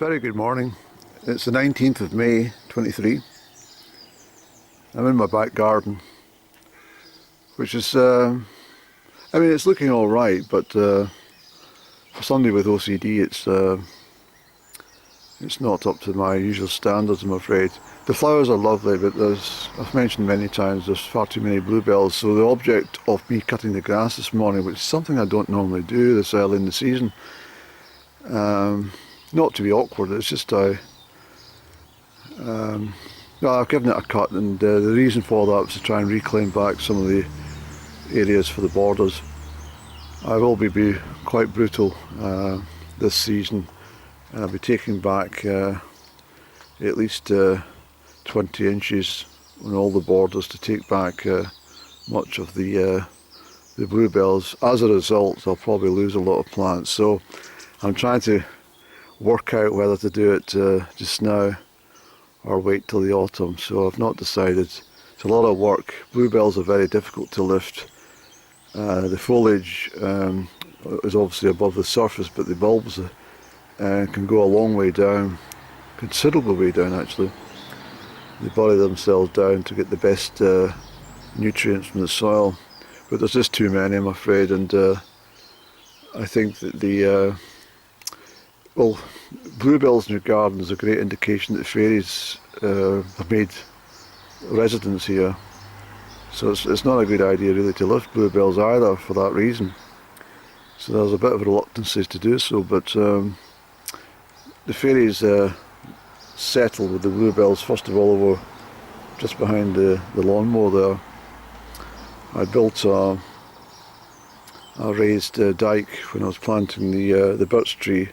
Very good morning. It's the 19th of May 23. I'm in my back garden, which is, I mean, it's looking alright, but for somebody with OCD it's not up to my usual standards, I'm afraid. The flowers are lovely, but as I've mentioned many times, there's far too many bluebells, so the object of me cutting the grass this morning, which is something I don't normally do this early in the season, not to be awkward, it's just well, I've given it a cut, and the reason for that was to try and reclaim back some of the areas for the borders. I will be quite brutal this season. I'll be taking back at least 20 inches on all the borders to take back much of the bluebells. As a result, I'll probably lose a lot of plants, so I'm trying to work out whether to do it just now or wait till the autumn. So I've not decided. It's a lot of work. Bluebells are very difficult to lift. The foliage is obviously above the surface, but the bulbs can go a long way down, considerable way down actually. They bury themselves down to get the best nutrients from the soil, but there's just too many, I'm afraid, and I think that well, bluebells in your garden is a great indication that fairies have made residence here. So it's not a good idea really to lift bluebells either for that reason. So there's a bit of a reluctance to do so, but the fairies settle with the bluebells first of all over just behind the lawnmower there. I built a raised dike when I was planting the birch tree.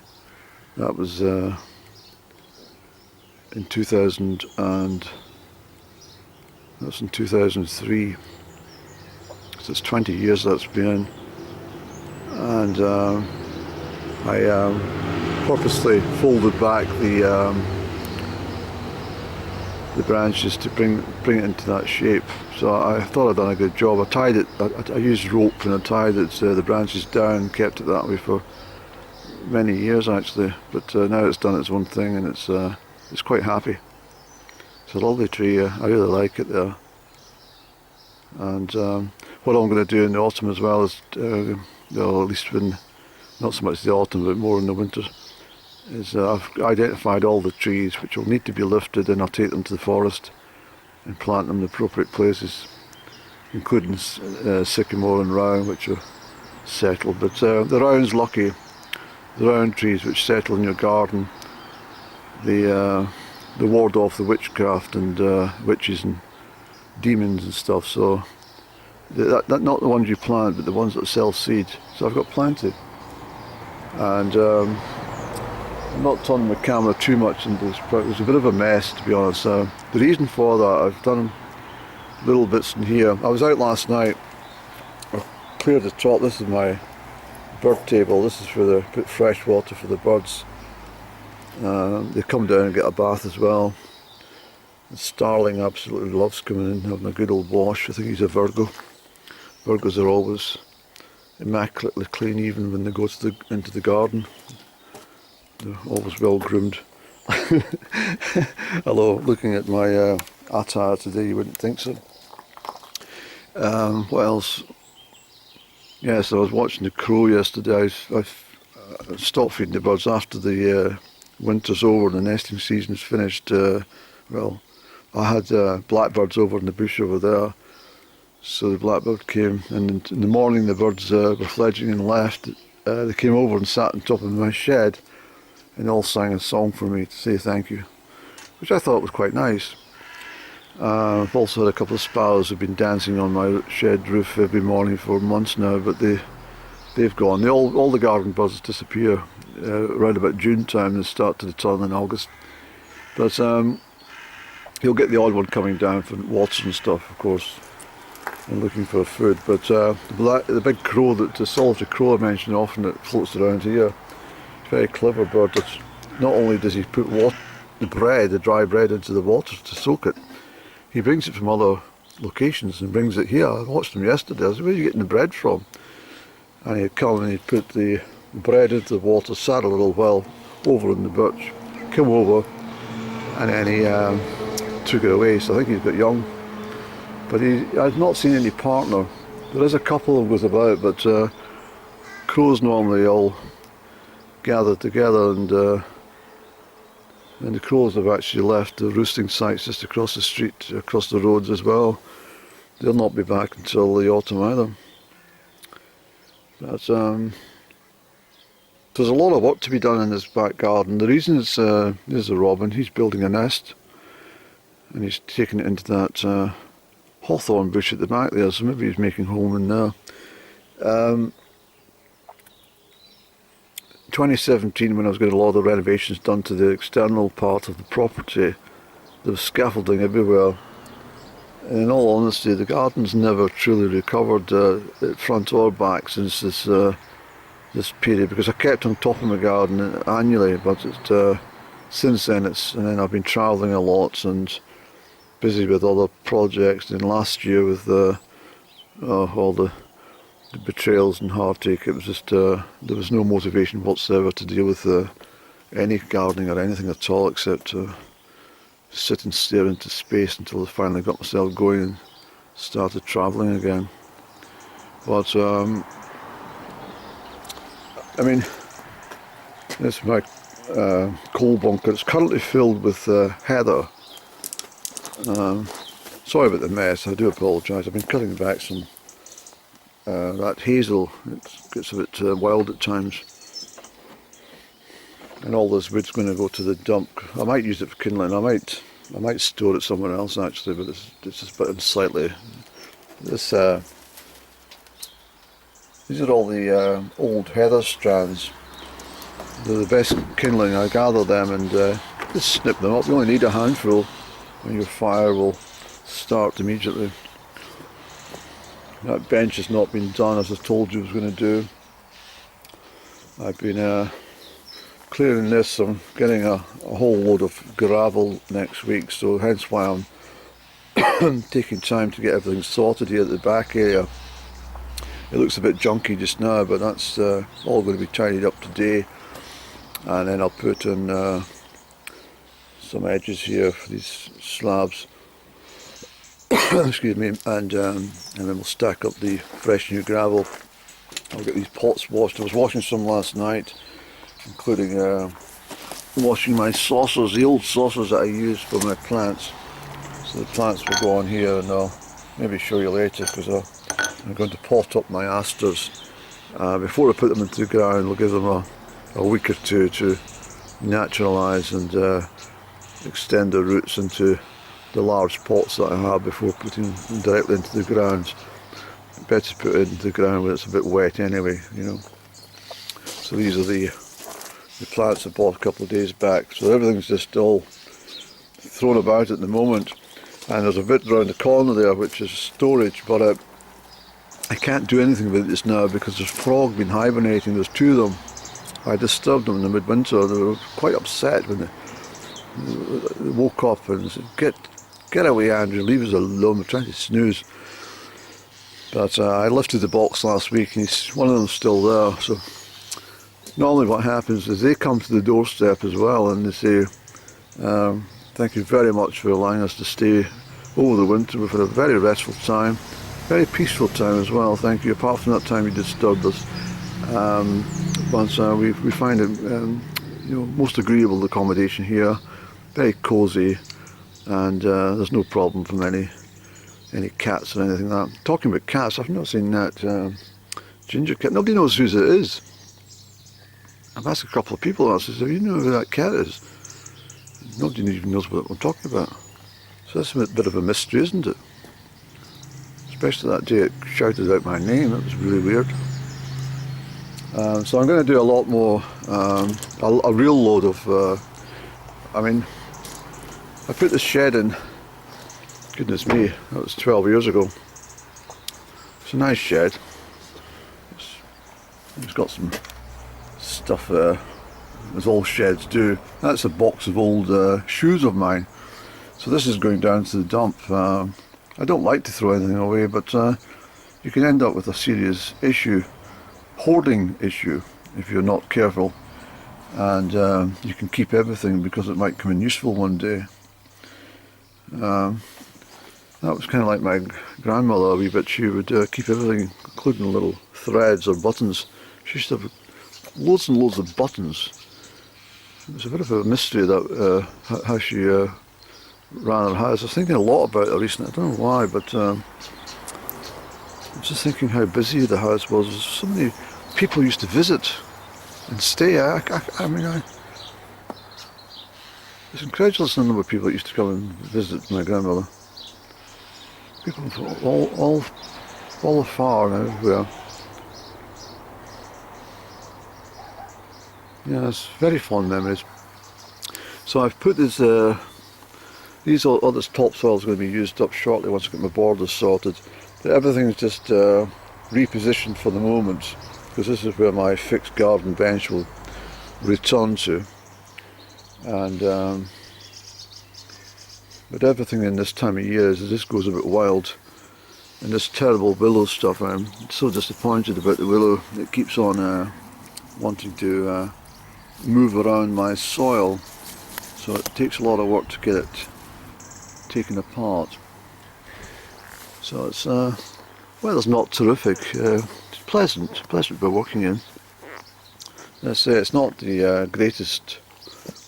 That was in 2003, so it's 20 years that's been, and I purposely folded back the branches to bring it into that shape. So I thought I'd done a good job. I tied it. I used rope and I tied the branches down, kept it that way for many years actually, but now it's done its own thing, and it's quite happy. It's a lovely tree. I really like it there. And what I'm going to do in the autumn as well is, well, at least when, not so much the autumn but more in the winter, is I've identified all the trees which will need to be lifted, and I'll take them to the forest and plant them in the appropriate places, including sycamore and rowan, which are settled. But the rowan's lucky. The rowan trees which settle in your garden, they ward off the witchcraft and witches and demons and stuff. So that not the ones you plant, but the ones that sell seed. So I've got plenty, and I'm not turning my camera too much into this. It was a bit of a mess, to be honest. The reason for that, I've done little bits in here. I was out last night. I cleared the top. This is my bird table. This is for put fresh water for the birds. They come down and get a bath as well. The starling absolutely loves coming in, having a good old wash. I think he's a Virgo. Virgos are always immaculately clean, even when they go into the garden. They're always well groomed. Although looking at my attire today, you wouldn't think so. What else? Yes, I was watching the crow yesterday. I stopped feeding the birds after the winter's over and the nesting season's finished. Well, I had blackbirds over in the bush over there, so the blackbird came, and in the morning the birds were fledging and left. They came over and sat on top of my shed and all sang a song for me to say thank you, which I thought was quite nice. I've also had a couple of sparrows who've been dancing on my shed roof every morning for months now, but they've gone. All the garden birds disappear around about June time. They start to return in August. But you'll get the odd one coming down for water and stuff, of course, and looking for food. But the big crow, the solitary crow I mention often, that floats around here, it's a very clever bird. Not only does he put the dry bread into the water to soak it, he brings it from other locations and brings it here. I watched him yesterday. I said, where are you getting the bread from? And he'd come and he'd put the bread into the water, sat a little while over in the birch, came over and then he took it away, so I think he's got young. But I've not seen any partner. There is a couple of goes about, but crows normally all gather together, and the crows have actually left the roosting sites just across the street, across the roads as well. They'll not be back until the autumn either. But there's a lot of work to be done in this back garden. The reason it's there's a robin. He's building a nest, and he's taking it into that hawthorn bush at the back there, so maybe he's making home in there. 2017, when I was getting a lot of the renovations done to the external part of the property, there was scaffolding everywhere. And in all honesty, the garden's never truly recovered front or back since this period, because I kept on top of my garden annually, but since then and then I've been travelling a lot and busy with other projects. And last year with all the betrayals and heartache, it was just there was no motivation whatsoever to deal with any gardening or anything at all, except sit and stare into space until I finally got myself going and started travelling again. But I mean, this is my coal bunker. It's currently filled with heather. Sorry about the mess, I do apologise. I've been cutting back some that hazel. It gets a bit wild at times. And all this wood's going to go to the dump. I might use it for kindling. I might store it somewhere else actually, but it's just a bit unsightly. These are all the old heather strands. They're the best kindling. I gather them and just snip them up. You only need a handful, and your fire will start immediately. That bench has not been done as I told you I was going to do. I've been clearing this. I'm getting a whole load of gravel next week, so hence why I'm taking time to get everything sorted here at the back area. It looks a bit junky just now, but that's all going to be tidied up today, and then I'll put in some edges here for these slabs. Excuse me, and then we'll stack up the fresh new gravel. I'll get these pots washed. I was washing some last night, including washing my saucers, the old saucers that I use for my plants. So the plants will go on here, and I'll maybe show you later, because I'm going to pot up my asters. Before I put them into the ground, we'll give them a week or two to naturalise and extend their roots into the large pots that I have before putting them directly into the ground. Better put it into the ground when it's a bit wet anyway, you know. So these are the plants I bought a couple of days back. So everything's just all thrown about at the moment. And there's a bit around the corner there which is storage, but I can't do anything with it just now because there's frog been hibernating. There's two of them. I disturbed them in the midwinter. They were quite upset when they woke up and said, Get away, Andrew, leave us alone, we're trying to snooze. But I lifted the box last week and one of them's still there. So normally what happens is they come to the doorstep as well and they say, thank you very much for allowing us to stay over the winter. We've had a very restful time, very peaceful time as well, thank you, apart from that time you disturbed us. But we find it most agreeable accommodation here, very cosy. And there's no problem from any cats or anything like that. Talking about cats, I've not seen that ginger cat. Nobody knows whose it is. I've asked a couple of people, I said, do you know who that cat is? Nobody even knows what I'm talking about. So that's a bit of a mystery, isn't it? Especially that day it shouted out my name, that was really weird. So I'm going to do a lot more, a real load of, I put this shed in, goodness me, that was 12 years ago. It's a nice shed. It's got some stuff as all sheds do. That's a box of old shoes of mine. So this is going down to the dump. I don't like to throw anything away, but you can end up with a serious issue, hoarding issue, if you're not careful. and you can keep everything because it might come in useful one day. That was kind of like my grandmother a wee bit. She would keep everything, including little threads or buttons. She used to have loads and loads of buttons. It was a bit of a mystery that how she ran her house. I was thinking a lot about her recently. I don't know why, but I was just thinking how busy the house was. So many people used to visit and stay. I mean, it's incredible the number of people that used to come and visit my grandmother. People from all afar and everywhere. Yeah, it's very fond memories. So I've put this, all this topsoil is going to be used up shortly once I get my borders sorted. But everything is just repositioned for the moment, because this is where my fixed garden bench will return to. And but everything in this time of year just goes a bit wild. And this terrible willow stuff, I'm so disappointed about the willow. It keeps on wanting to move around my soil, so it takes a lot of work to get it taken apart. So it's weather's not terrific. It's pleasant to be working in. Let's say it's not the greatest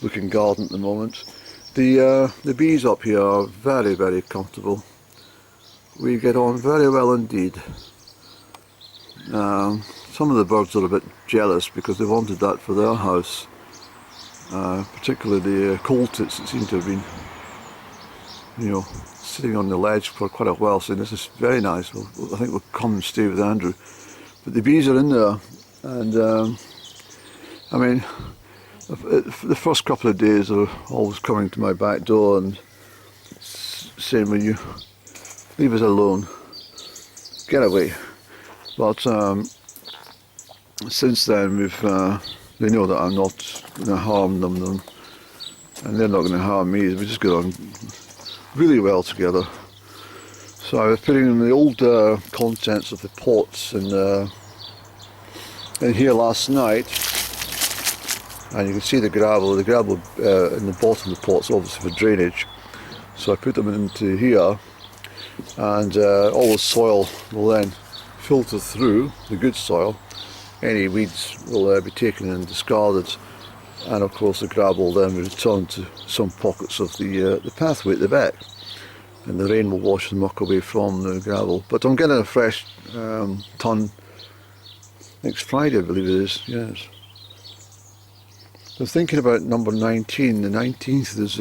looking garden at the moment. The bees up here are very, very comfortable. We get on very well indeed. Some of the birds are a bit jealous because they wanted that for their house. Particularly the coal tits that seem to have been, sitting on the ledge for quite a while, saying this is very nice. I think we'll come and stay with Andrew. But the bees are in there, and I mean, the first couple of days are always coming to my back door and saying, "Will you leave us alone? Get away." But since then, they know that I'm not going to harm them, and they're not going to harm me. We just get on really well together. So I was putting in the old contents of the pots in here last night, and you can see the gravel. The gravel in the bottom of the pots, obviously for drainage. So I put them into here, and all the soil will then filter through, the good soil. Any weeds will be taken and discarded, and of course the gravel will then return to some pockets of the pathway at the back, and the rain will wash the muck away from the gravel. But I'm getting a fresh ton next Friday, I believe it is, yes. I was thinking about number 19. The 19th is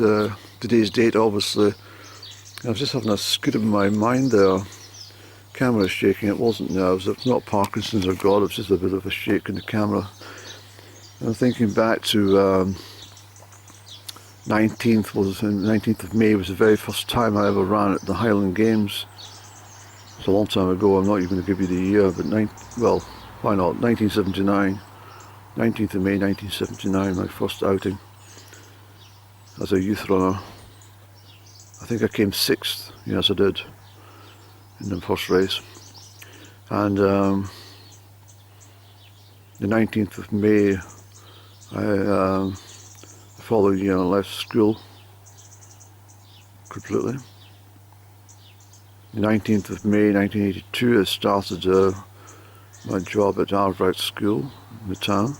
today's date, obviously. I was just having a scoot in my mind there. Camera's shaking. It wasn't nerves. It's not Parkinson's or God. It's just a bit of a shake in the camera. I'm thinking back to 19th of May was the very first time I ever ran at the Highland Games. It's a long time ago. I'm not even going to give you the year, but well, why not? 1979. 19th of May 1979, my first outing as a youth runner. I think I came 6th, yes I did, in the first race. And the 19th of May, the following year I left school completely. The 19th of May 1982 I started my job at Ardwright School in the town.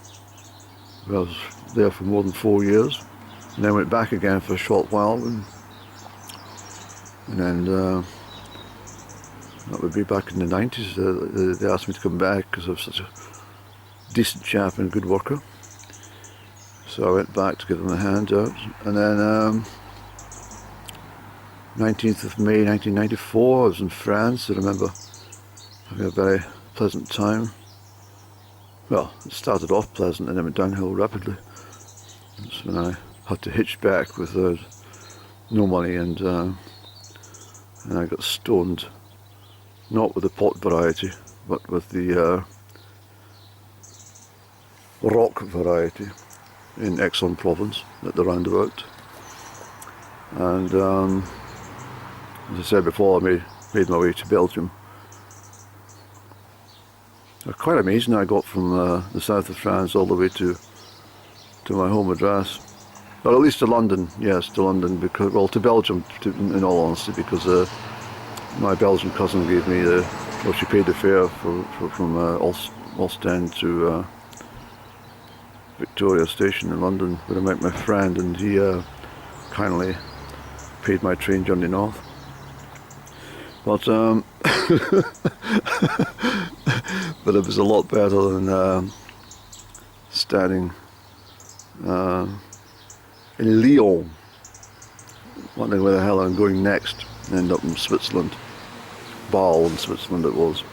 I was there for more than 4 years, and then went back again for a short while, and then that would be back in the 90s. They asked me to come back because I was such a decent chap and a good worker. So I went back to give them a hand out, and then 19th of May 1994 I was in France. I remember having a very pleasant time. Well, it started off pleasant and then went downhill rapidly. That's when I had to hitch back with no money, and I got stoned, not with the pot variety, but with the rock variety in Aix-en-Provence at the roundabout. And as I said before, I made my way to Belgium. Quite amazing. I got from the south of France all the way to to my home address. Or at least to London, yes, to London, because, well, to Belgium, in all honesty, because my Belgian cousin gave me well, she paid the fare from Ostend to Victoria Station in London, where I met my friend, and he kindly paid my train journey north. But but it was a lot better than standing in Lyon, wondering where the hell I'm going next. End up in Switzerland, Basel in Switzerland it was.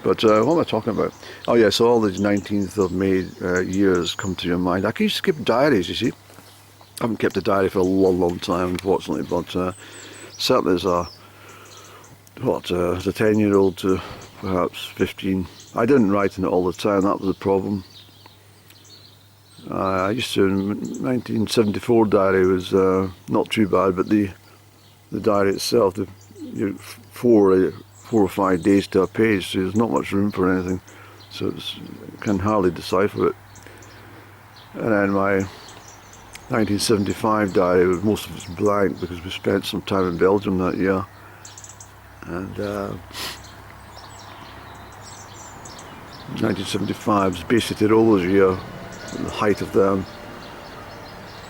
But what am I talking about? Oh yeah, so all these 19th of May years come to your mind. I can used to keep diaries, you see. I haven't kept a diary for a long time, unfortunately, but certainly as a 10-year-old to perhaps 15, I didn't write in it all the time, that was the problem. I used to, in 1974 diary was not too bad, but the diary itself, you 4 or 5 days to a page, so there's not much room for anything, so you can hardly decipher it. And then my 1975 diary, most of it's blank because we spent some time in Belgium that year, and 1975 was basically the rollers year, the height of them,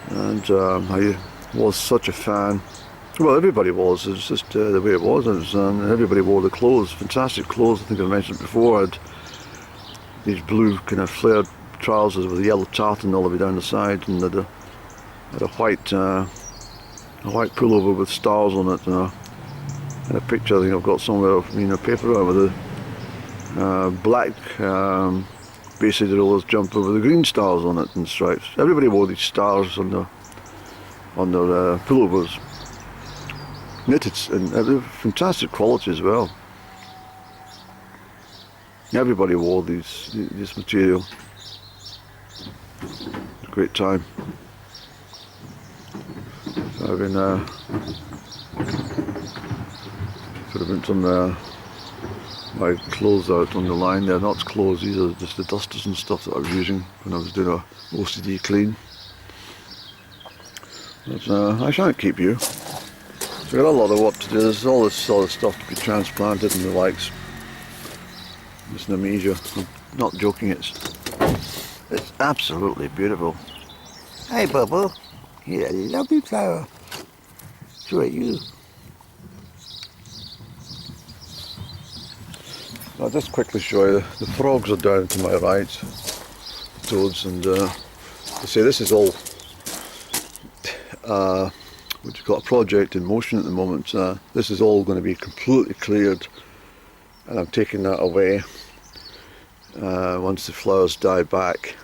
and I was such a fan. Well, everybody was. It's just the way it was, and everybody wore the clothes, fantastic clothes. I think I mentioned before. I had these blue kind of flared trousers with a yellow tartan all the way down the side, and had a white pullover with stars on it, and a picture I think I've got somewhere of me in a paper round with a black basically rollers jumper with the green stars on it and stripes. Everybody wore these stars on their pullovers. Knitted, and fantastic quality as well. Everybody wore this material. A great time. So I've been putting some my clothes out on the line. They're not clothes, these are just the dusters and stuff that I was using when I was doing a OCD clean. But I shan't keep you. So we've got a lot of work to do. There's all this sort of stuff to be transplanted and the likes. It's Namibia. I'm not joking, it's absolutely beautiful. Hey Bubble, you're a lovely flower. So are you. I'll just quickly show you, the frogs are down to my right, toads, and you see this is all we've got a project in motion at the moment. This is all going to be completely cleared, and I'm taking that away once the flowers die back.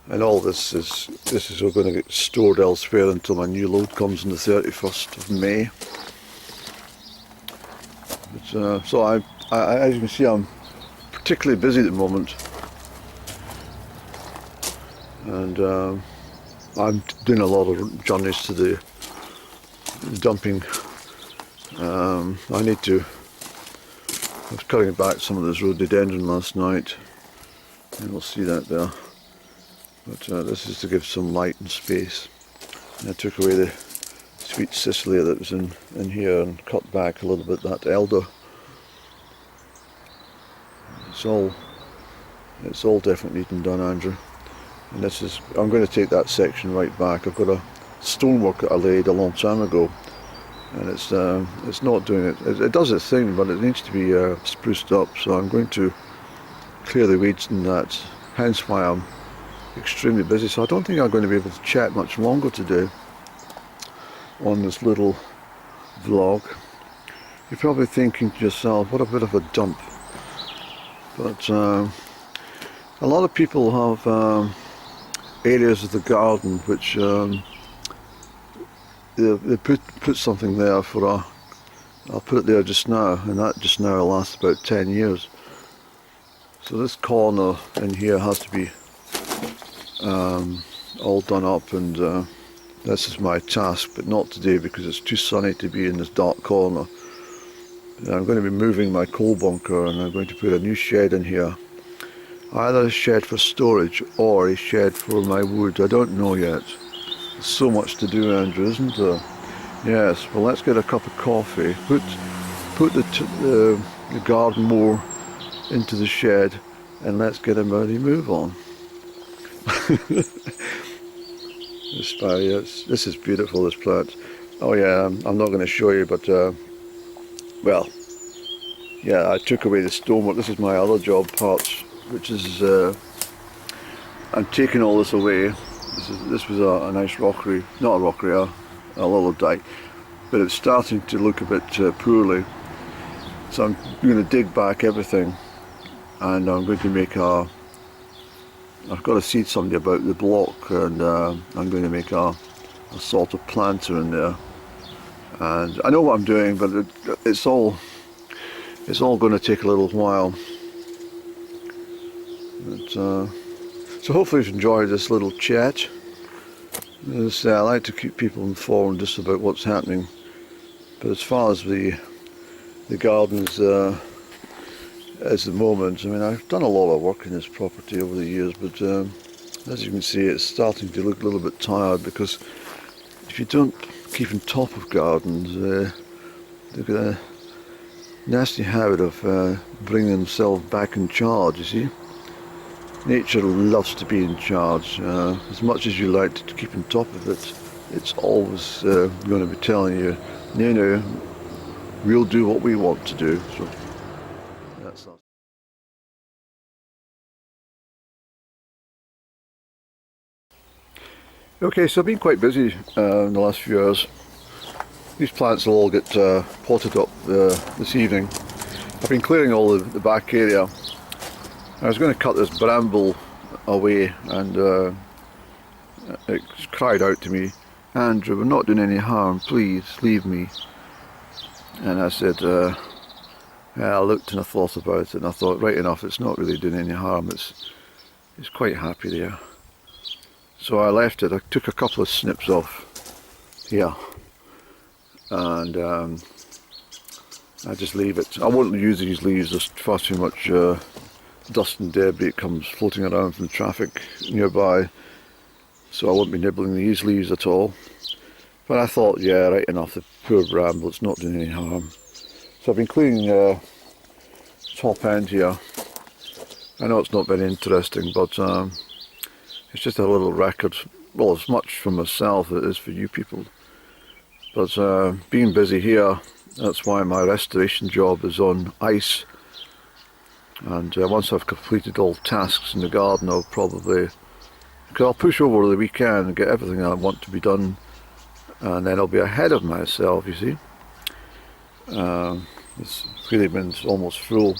And all this is all going to get stored elsewhere until my new load comes on the 31st of May. But, so I, as you can see, I'm particularly busy at the moment, and I'm doing a lot of journeys to the dumping. I was cutting back some of this rhododendron last night, and we'll see that there. But this is to give some light and space. And I took away the sweet cicely that was in here and cut back a little bit that elder. It's all definitely neat and done, Andrew. And this is, I'm going to take that section right back. I've got a stonework that I laid a long time ago, and it's not doing it. It does its thing, but it needs to be spruced up. So I'm going to clear the weeds in that. Hence why I'm extremely busy. So I don't think I'm going to be able to chat much longer today on this little vlog. You're probably thinking to yourself, what a bit of a dump. But a lot of people have areas of the garden which they put something there for I'll put it there just now, and that just now will last about 10 years. So this corner in here has to be all done up, and this is my task, but not today because it's too sunny to be in this dark corner. I'm going to be moving my coal bunker, and I'm going to put a new shed in here, Either a shed for storage or a shed for my wood. I don't know yet. There's so much to do, Andrew, isn't there? Yes, well, let's get a cup of coffee. Put the garden mower into the shed and let's get a mighty move on. This is beautiful, this plant. Oh yeah, I'm not going to show you, but well, yeah, I took away the stonework. This is my other job parts, which is I'm taking all this away. This was a nice rockery, not a rockery, a little dike, but it's starting to look a bit poorly. So I'm going to dig back everything, and I'm going to make I've got to see somebody about the block, and I'm going to make a sort of planter in there. And I know what I'm doing, but it's all going to take a little while. But, so hopefully you've enjoyed this little chat. As I like to keep people informed just about what's happening. But as far as the gardens at the moment, I mean, I've done a lot of work in this property over the years, but as you can see, it's starting to look a little bit tired, because if you don't keep on top of gardens, they've got a nasty habit of bringing themselves back in charge, you see. Nature loves to be in charge. As much as you like to keep on top of it, it's always going to be telling you, no, we'll do what we want to do. So that's that. Okay, so I've been quite busy in the last few hours. These plants will all get potted up this evening. I've been clearing all the back area. I was going to cut this bramble away, and it cried out to me, "Andrew, we're not doing any harm, please leave me." And I said, yeah, I looked and I thought about it, and I thought, right enough, it's not really doing any harm, it's quite happy there. So I left it. I took a couple of snips off here, and I just leave it. I won't use these leaves, there's far too much dust and debris comes floating around from the traffic nearby, so I won't be nibbling these leaves at all. But I thought, yeah, right enough, the poor bramble, it's not doing any harm. So I've been cleaning the top end here. I know it's not very interesting, but it's just a little record. Well, as much for myself as it is for you people. But being busy here, that's why my restoration job is on ice. And once I've completed all tasks in the garden, I'll probably, because I'll push over the weekend and get everything I want to be done, and then I'll be ahead of myself, you see. It's really been almost full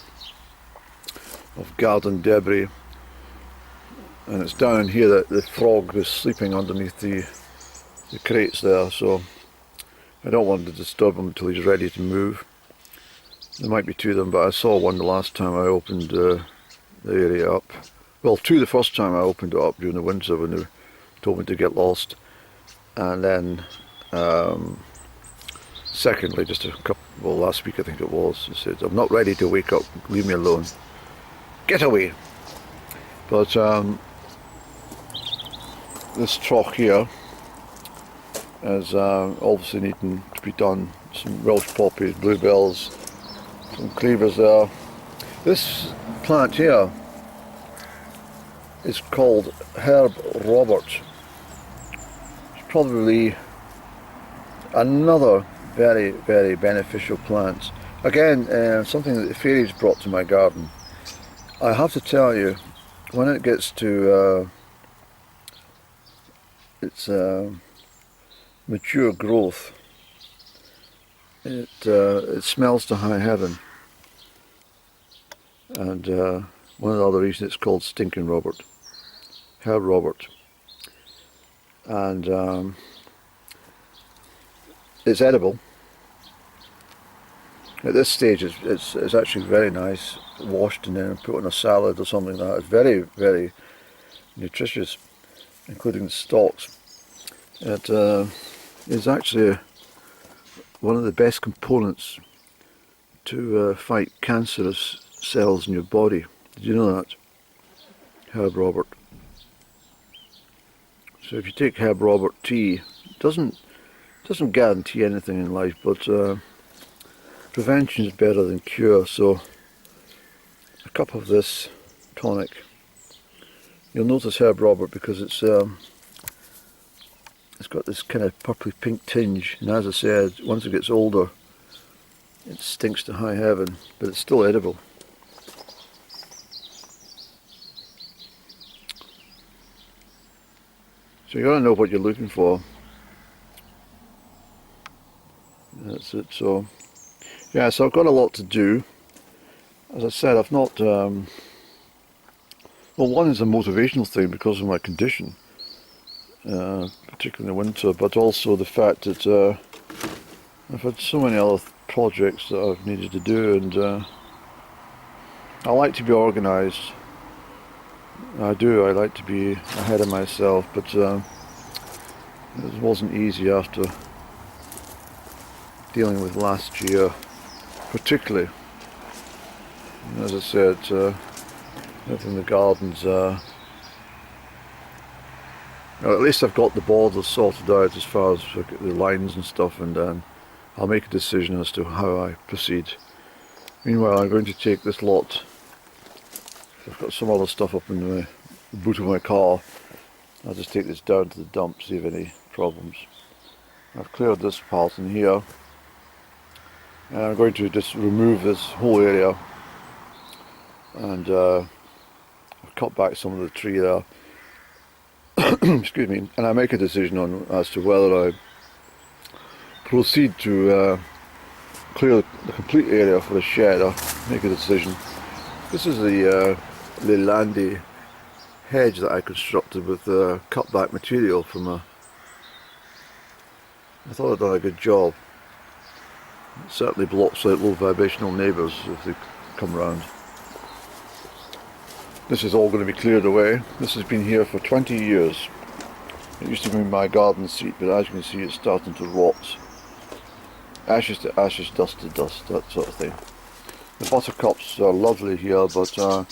of garden debris, and it's down in here that the frog is sleeping underneath the crates there, so I don't want to disturb him until he's ready to move. There might be two of them, but I saw one the last time I opened the area up. Well, two the first time I opened it up during the winter when they told me to get lost. And then, secondly, just a couple, well, last week I think it was, he said, "I'm not ready to wake up, leave me alone. Get away." But this trough here is obviously needing to be done. Some Welsh poppies, bluebells, some cleavers there. This plant here is called Herb Robert. It's probably another very, very beneficial plant. Again, something that the fairies brought to my garden. I have to tell you, when it gets to its mature growth, it smells to high heaven. And one of the other reasons it's called Stinking Robert, Herb Robert. And it's edible. At this stage it's actually very nice, washed and then put on a salad or something like that. It's very, very nutritious, including the stalks. It is actually one of the best components to fight cancerous cells in your body. Did you know that? Herb Robert. So if you take Herb Robert tea, it doesn't guarantee anything in life, but prevention is better than cure. So a cup of this tonic. You'll notice Herb Robert because it's got this kind of purpley pink tinge, and as I said, once it gets older, it stinks to high heaven, but it's still edible. So you got to know what you're looking for. That's it. So yeah, so I've got a lot to do. As I said, I've not. Well, one is a motivational thing because of my condition, particularly in the winter, but also the fact that I've had so many other projects that I've needed to do, and I like to be organised. I do. I like to be ahead of myself, but it wasn't easy after dealing with last year, particularly. And as I said, everything in the gardens. Well, at least I've got the borders sorted out as far as the lines and stuff, and I'll make a decision as to how I proceed. Meanwhile, I'm going to take this lot. I've got some other stuff up in the boot of my car. I'll just take this down to the dump, see if any problems. I've cleared this part in here, and I'm going to just remove this whole area, and I've cut back some of the tree there. Excuse me, and I make a decision on as to whether I proceed to clear the complete area for the shed. I'll make a decision. This is the Leilandi hedge that I constructed with cut back material from I thought I'd done a good job. It certainly blocks out low vibrational neighbours if they come round. This is all going to be cleared away. This has been here for 20 years. It used to be my garden seat, but as you can see it's starting to rot. Ashes to ashes, dust to dust, that sort of thing. The buttercups are lovely here, but I'm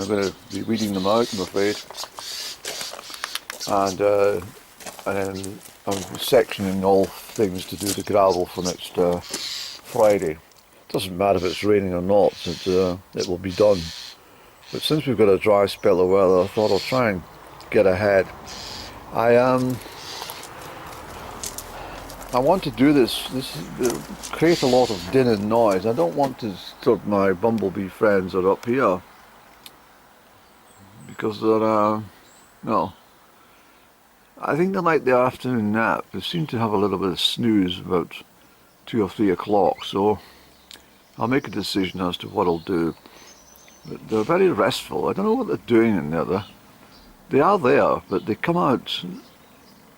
going to be weeding them out, I'm afraid. And then I'm sectioning all things to do the gravel for next Friday. It doesn't matter if it's raining or not, it will be done. But since we've got a dry spell of weather, I thought I'll try and get ahead. I want to do this create a lot of din and noise. I don't want to disturb my bumblebee friends that are up here, because they're, no. I think they like the afternoon nap. They seem to have a little bit of snooze about 2 or 3 o'clock, so I'll make a decision as to what I'll do. But they're very restful. I don't know what they're doing in there. They are there, but they come out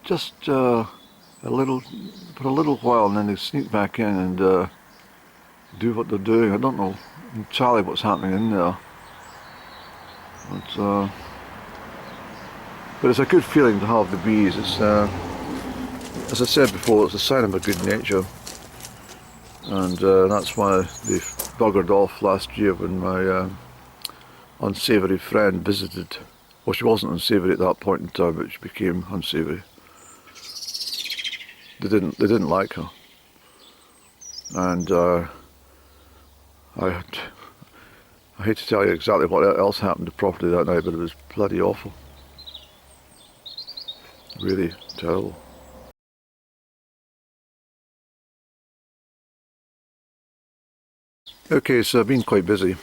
just for a little while, and then they sneak back in and do what they're doing. I don't know entirely what's happening in there, but it's a good feeling to have the bees. It's as I said before, it's a sign of a good nature, and that's why they buggered off last year when my unsavoury friend visited. Well, she wasn't unsavoury at that point in time, but she became unsavoury. They didn't like her, and I hate to tell you exactly what else happened to the property that night, but it was bloody awful, really terrible. Okay, so I've been quite busy.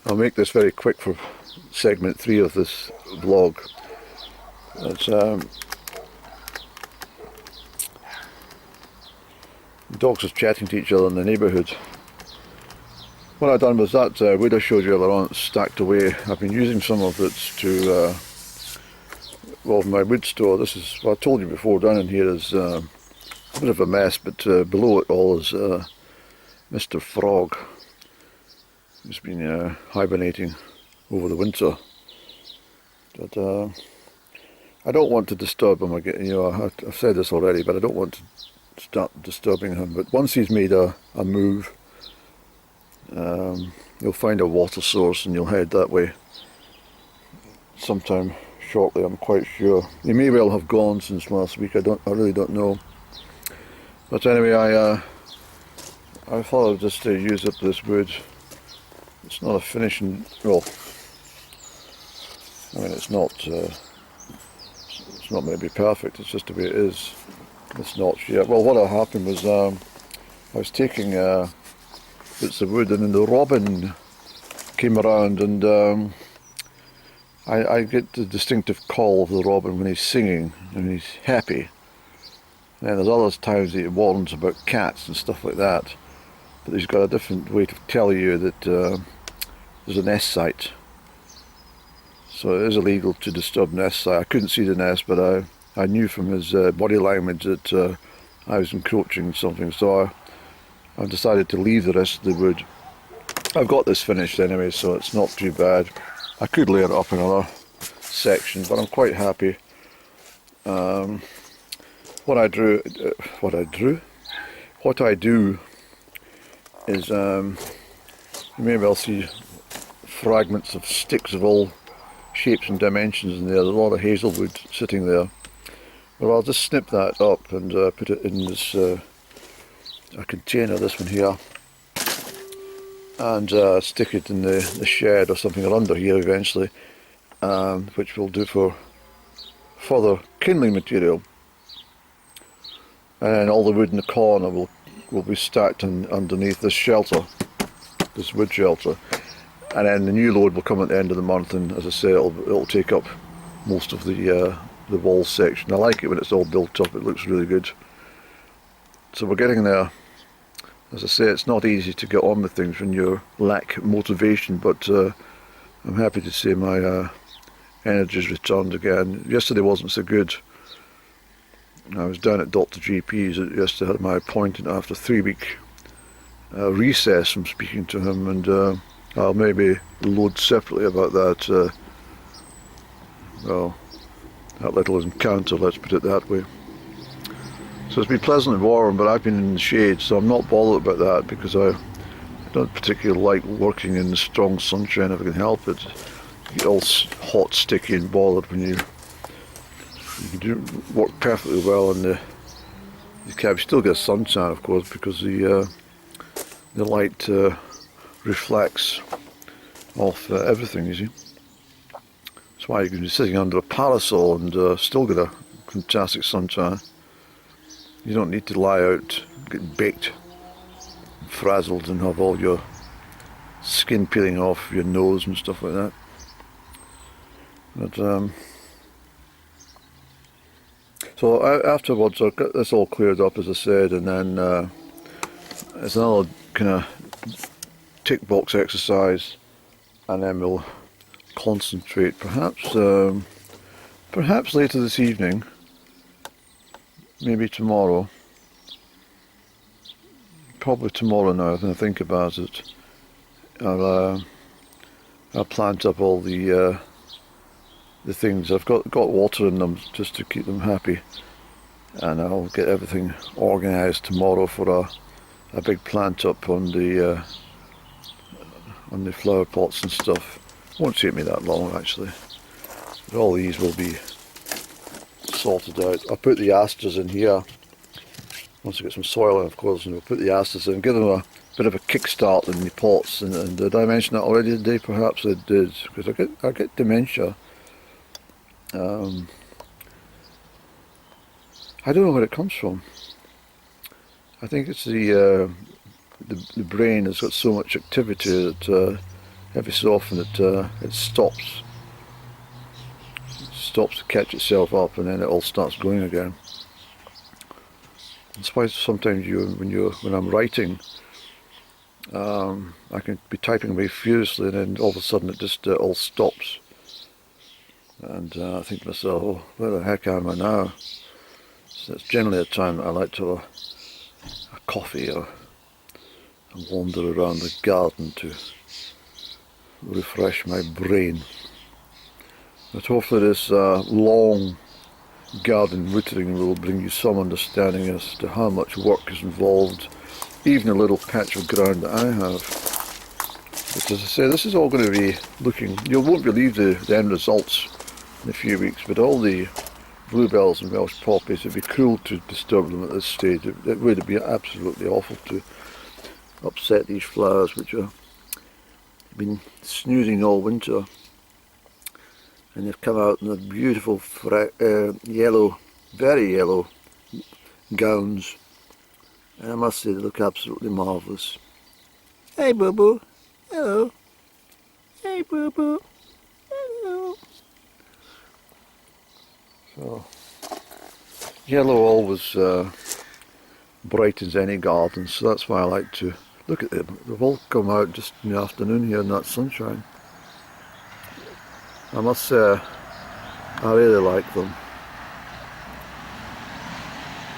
I'll make this very quick for segment 3 of this vlog. It's, the dogs are chatting to each other in the neighbourhood. What I've done was that wood I showed you earlier on, it's stacked away. I've been using some of it to, well, my wood store. This is, well, I told you before, down in here is a bit of a mess, but below it all is Mr. Frog. He's been hibernating over the winter, but I don't want to disturb him again. You know, I've said this already, but I don't want to start disturbing him. But once he's made a move, you'll find a water source and you'll head that way. sometime shortly, I'm quite sure. He may well have gone since last week, I really don't know. But anyway, I thought I'd just use up this wood. It's not a finishing, well, I mean it's not maybe perfect, it's just the way it is. It's not yet. Well, what had happened was I was taking bits of wood, and then the robin came around, and I get the distinctive call of the robin when he's singing and he's happy. And there's other times that he warns about cats and stuff like that, but he's got a different way to tell you that there's a nest site. So it is illegal to disturb nest site. I couldn't see the nest, but I knew from his body language that I was encroaching something, so I decided to leave the rest of the wood. I've got this finished anyway, so it's not too bad. I could layer it up in another section, but I'm quite happy. What I do is, you may well see fragments of sticks of all shapes and dimensions in there. There's a lot of hazelwood sitting there. Well, I'll just snip that up and put it in this a container, this one here, and stick it in the shed or something, or under here eventually, which will do for further kindling material. And then all the wood in the corner will be stacked underneath this shelter, this wood shelter. And then the new load will come at the end of the month, and as I say, it'll take up most of the wall section. I like it when it's all built up, it looks really good. So we're getting there. As I say, it's not easy to get on with things when you lack motivation, but I'm happy to say my energy's returned again. Yesterday wasn't so good. I was down at Dr. GP's yesterday, had my appointment after a 3-week recess from speaking to him, and I'll maybe load separately about that, well, that little encounter, let's put it that way. So it's been pleasant and warm, but I've been in the shade, so I'm not bothered about that, because I don't particularly like working in the strong sunshine if I can help it. You get all hot, sticky and bothered when you do work perfectly well in the cab. You still get sunshine, of course, because the light reflects off everything, you see. That's why you can be sitting under a parasol and still get a fantastic sunshine. You don't need to lie out, get baked, frazzled, and have all your skin peeling off your nose and stuff like that. But so afterwards, I got this all cleared up, as I said, and then it's another kind of tick box exercise, and then we'll concentrate. Perhaps later this evening, maybe tomorrow. Probably tomorrow now, when I think about it. I'll plant up all the things. I've got water in them just to keep them happy, and I'll get everything organised tomorrow for a big plant up on the flower pots and stuff. Won't take me that long actually. But all these will be sorted out. I'll put the asters in here once I get some soil in, of course, and we'll put the asters in, give them a bit of a kickstart in the pots. And did I mention that already today? Perhaps I did, because I get dementia. I don't know where it comes from. I think it's the brain has got so much activity that every so often it stops to catch itself up, and then it all starts going again. That's why sometimes when I'm writing, I can be typing away furiously, and then all of a sudden it just all stops. And I think to myself, oh, where the heck am I now? So that's generally a time that I like to have a coffee or wander around the garden to refresh my brain. But hopefully this long garden wittering will bring you some understanding as to how much work is involved, even a little patch of ground that I have. But as I say, this is all going to be looking, you won't believe the end results in a few weeks, but all the bluebells and Welsh poppies, it'd be cruel to disturb them at this stage. It would be absolutely awful to upset these flowers, which have been snoozing all winter. And they've come out in their beautiful yellow, very yellow gowns. And I must say they look absolutely marvellous. Hey Boo Boo, hello. Hey Boo Boo, hello. So, yellow always brightens any garden, so that's why I like to look at them. They've all come out just in the afternoon here in that sunshine. I must say, I really like them.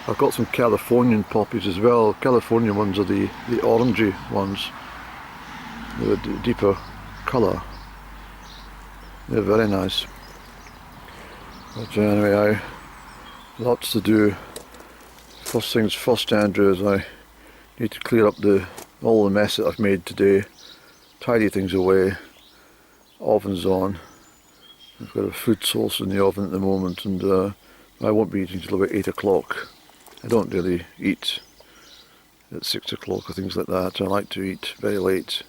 I've got some Californian poppies as well. Californian ones are the orangey ones. They're a deeper colour. They're very nice. But anyway, lots to do. First things first, Andrew, is I need to clear up all the mess that I've made today. Tidy things away. Oven's on. I've got a food source in the oven at the moment, and I won't be eating till about 8 o'clock. I don't really eat at 6 o'clock or things like that. I like to eat very late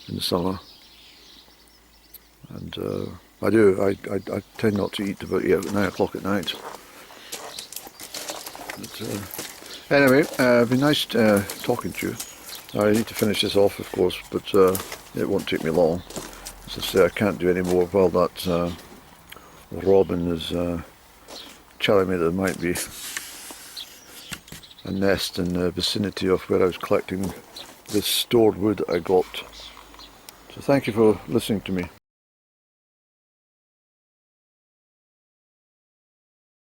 in the summer. And I tend not to eat about 9 o'clock at night. But, anyway, it's been nice talking to you. I need to finish this off, of course, but it won't take me long. As I say, I can't do any more while that robin is telling me there might be a nest in the vicinity of where I was collecting this stored wood I got. So thank you for listening to me.